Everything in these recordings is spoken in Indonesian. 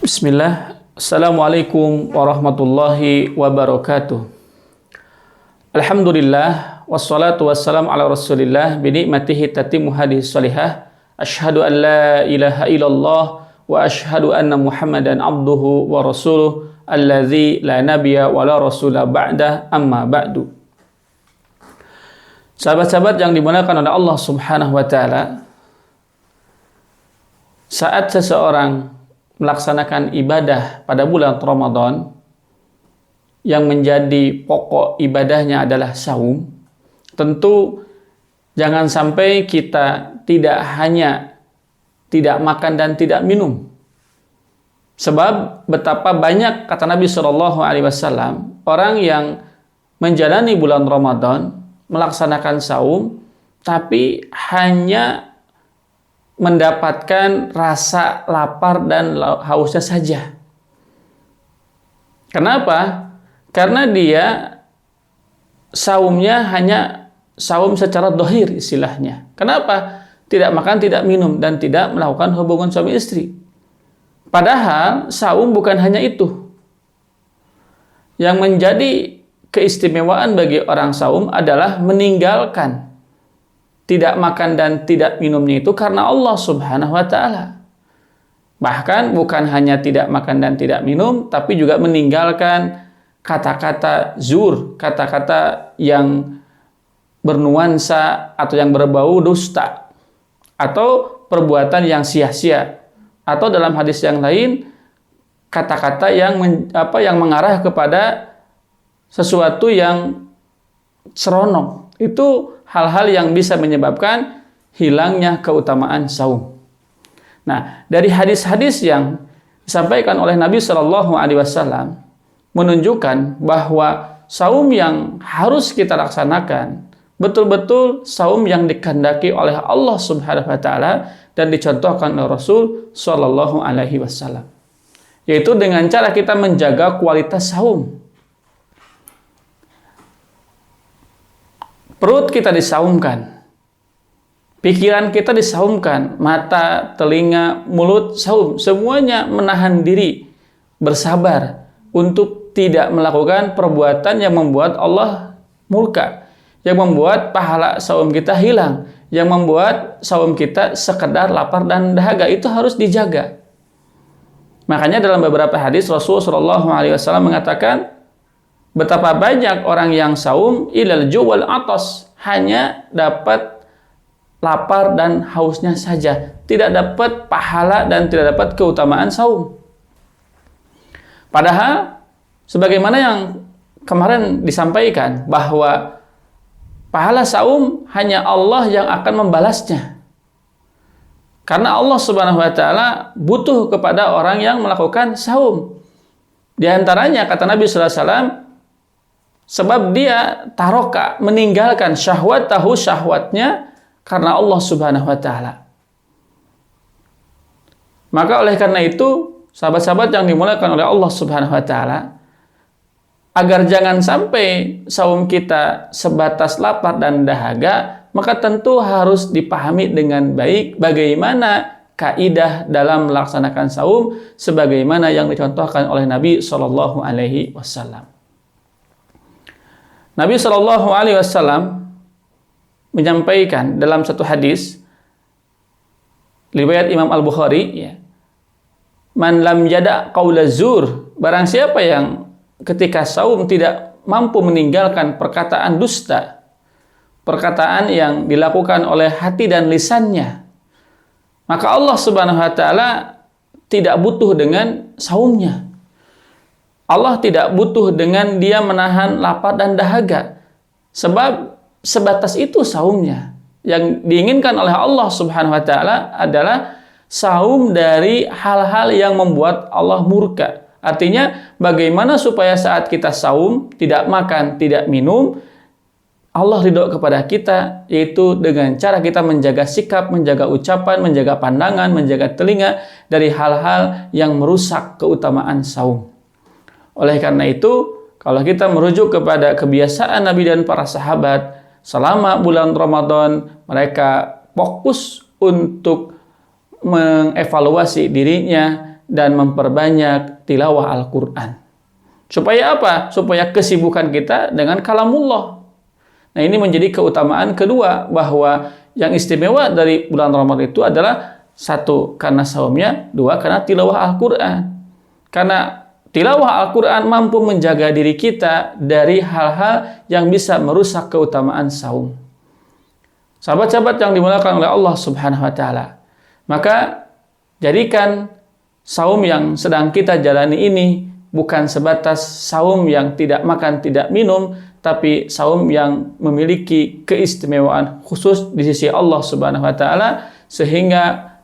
Bismillah. Assalamualaikum warahmatullahi wabarakatuh. Alhamdulillah wassalatu wassalamu ala Rasulillah bi ni'matihi tatimmu hadhihi shalihah. Asyhadu an la ilaha illallah wa asyhadu anna Muhammadan abduhu wa rasuluh allazi la nabiyya wa la rasula ba'da, amma ba'du. Sahabat-sahabat yang dimuliakan oleh Allah Subhanahu wa taala, saat seseorang melaksanakan ibadah pada bulan Ramadan yang menjadi pokok ibadahnya adalah saum, tentu jangan sampai kita tidak hanya tidak makan dan tidak minum. Sebab betapa banyak, kata Nabi SAW, orang yang menjalani bulan Ramadan, melaksanakan saum, tapi hanya mendapatkan rasa lapar dan hausnya saja. Kenapa? Karena dia saumnya hanya saum secara dohir istilahnya. Kenapa? Tidak makan, tidak minum, dan tidak melakukan hubungan suami istri. Padahal saum bukan hanya itu. Yang menjadi keistimewaan bagi orang saum adalah meninggalkan tidak makan dan tidak minumnya itu karena Allah Subhanahu wa taala. Bahkan bukan hanya tidak makan dan tidak minum, tapi juga meninggalkan kata-kata zur, kata-kata yang bernuansa atau yang berbau dusta, atau perbuatan yang sia-sia, atau dalam hadis yang lain kata-kata yang mengarah kepada sesuatu yang seronok. Itu hal-hal yang bisa menyebabkan hilangnya keutamaan saum. Nah, dari hadis-hadis yang disampaikan oleh Nabi SAW menunjukkan bahwa saum yang harus kita laksanakan betul-betul saum yang dikehendaki oleh Allah Subhanahu wa taala dan dicontohkan oleh Rasul SAW, yaitu dengan cara kita menjaga kualitas saum. Perut kita disaumkan, pikiran kita disaumkan, mata, telinga, mulut, saum. Semuanya menahan diri, bersabar untuk tidak melakukan perbuatan yang membuat Allah murka, yang membuat pahala saum kita hilang, yang membuat saum kita sekedar lapar dan dahaga. Itu harus dijaga. Makanya dalam beberapa hadis Rasulullah SAW mengatakan, betapa banyak orang yang saum ilal juwal atas, hanya dapat lapar dan hausnya saja, tidak dapat pahala dan tidak dapat keutamaan saum. Padahal sebagaimana yang kemarin disampaikan bahwa pahala saum hanya Allah yang akan membalasnya. Karena Allah Subhanahu wa taala butuh kepada orang yang melakukan saum. Di antaranya kata Nabi sallallahu alaihi wasallam, sebab dia taroka, meninggalkan syahwatnya karena Allah Subhanahu wa taala. Maka oleh karena itu, sahabat-sahabat yang dimuliakan oleh Allah Subhanahu wa taala, agar jangan sampai saum kita sebatas lapar dan dahaga, maka tentu harus dipahami dengan baik bagaimana kaidah dalam melaksanakan saum sebagaimana yang dicontohkan oleh Nabi sallallahu alaihi wasallam. Nabi Shallallahu Alaihi Wasallam menyampaikan dalam satu hadis riwayat Imam Al Bukhari, ya, man lam yada qaula zur, barang siapa yang ketika saum tidak mampu meninggalkan perkataan dusta, perkataan yang dilakukan oleh hati dan lisannya, maka Allah Subhanahu Wa Taala tidak butuh dengan saumnya. Allah tidak butuh dengan dia menahan lapar dan dahaga. Sebab sebatas itu saumnya. Yang diinginkan oleh Allah Subhanahu wa taala adalah saum dari hal-hal yang membuat Allah murka. Artinya bagaimana supaya saat kita saum, tidak makan, tidak minum, Allah ridho kepada kita, yaitu dengan cara kita menjaga sikap, menjaga ucapan, menjaga pandangan, menjaga telinga dari hal-hal yang merusak keutamaan saum. Oleh karena itu, kalau kita merujuk kepada kebiasaan Nabi dan para sahabat, selama bulan Ramadan mereka fokus untuk mengevaluasi dirinya dan memperbanyak tilawah Al-Quran. Supaya apa? Supaya kesibukan kita dengan kalamullah. Nah, ini menjadi keutamaan kedua, bahwa yang istimewa dari bulan Ramadan itu adalah satu, karena saumnya; dua, karena tilawah Al-Quran. Karena tilawah Al-Quran mampu menjaga diri kita dari hal-hal yang bisa merusak keutamaan saum. Sahabat-sahabat yang dimuliakan oleh Allah Subhanahu wa Ta'ala, maka jadikan saum yang sedang kita jalani ini bukan sebatas saum yang tidak makan, tidak minum, tapi saum yang memiliki keistimewaan khusus di sisi Allah Subhanahu wa Ta'ala, sehingga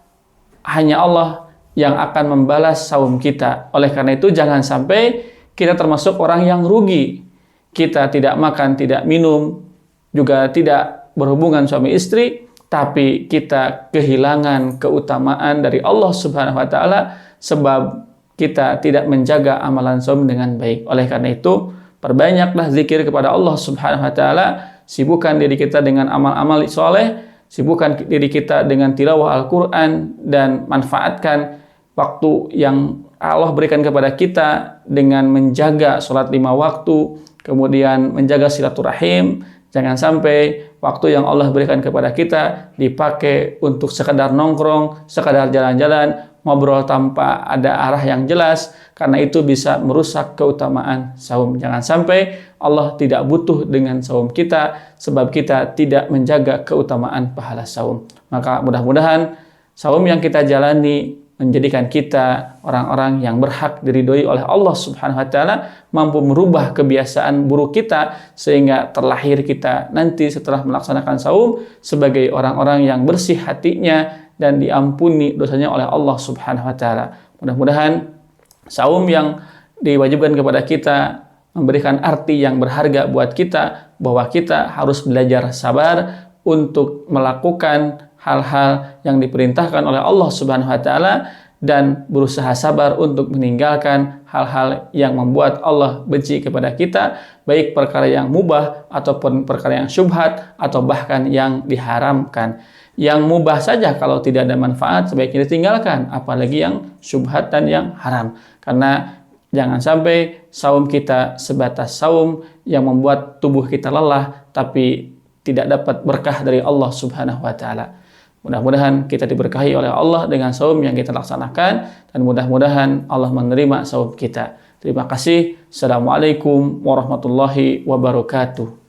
hanya Allah yang akan membalas saum kita. Oleh karena itu, jangan sampai kita termasuk orang yang rugi. Kita tidak makan, tidak minum, juga tidak berhubungan suami istri, tapi kita kehilangan keutamaan dari Allah Subhanahu wa Ta'ala sebab kita tidak menjaga amalan saum dengan baik. Oleh karena itu, perbanyaklah zikir kepada Allah Subhanahu wa Ta'ala, sibukkan diri kita dengan amal-amal soleh, sibukkan diri kita dengan tilawah Al-Quran, dan manfaatkan waktu yang Allah berikan kepada kita dengan menjaga sholat 5 waktu, kemudian menjaga silaturahim. Jangan sampai waktu yang Allah berikan kepada kita dipakai untuk sekadar nongkrong, sekadar jalan-jalan, ngobrol tanpa ada arah yang jelas, karena itu bisa merusak keutamaan saum. Jangan sampai Allah tidak butuh dengan saum kita, sebab kita tidak menjaga keutamaan pahala saum. Maka mudah-mudahan saum yang kita jalani menjadikan kita orang-orang yang berhak diridhoi oleh Allah Subhanahu wa Ta'ala, mampu merubah kebiasaan buruk kita, sehingga terlahir kita nanti setelah melaksanakan saum sebagai orang-orang yang bersih hatinya dan diampuni dosanya oleh Allah Subhanahu wa Ta'ala. Mudah-mudahan saum yang diwajibkan kepada kita memberikan arti yang berharga buat kita, bahwa kita harus belajar sabar untuk melakukan hal-hal yang diperintahkan oleh Allah Subhanahu wa Ta'ala, dan berusaha sabar untuk meninggalkan hal-hal yang membuat Allah benci kepada kita, baik perkara yang mubah ataupun perkara yang syubhat atau bahkan yang diharamkan. Yang mubah saja kalau tidak ada manfaat sebaiknya ditinggalkan, apalagi yang syubhat dan yang haram. Karena jangan sampai saum kita sebatas saum yang membuat tubuh kita lelah tapi tidak dapat berkah dari Allah Subhanahu wa Ta'ala. Mudah-mudahan kita diberkahi oleh Allah dengan saum yang kita laksanakan, dan mudah-mudahan Allah menerima saum kita. Terima kasih. Assalamualaikum warahmatullahi wabarakatuh.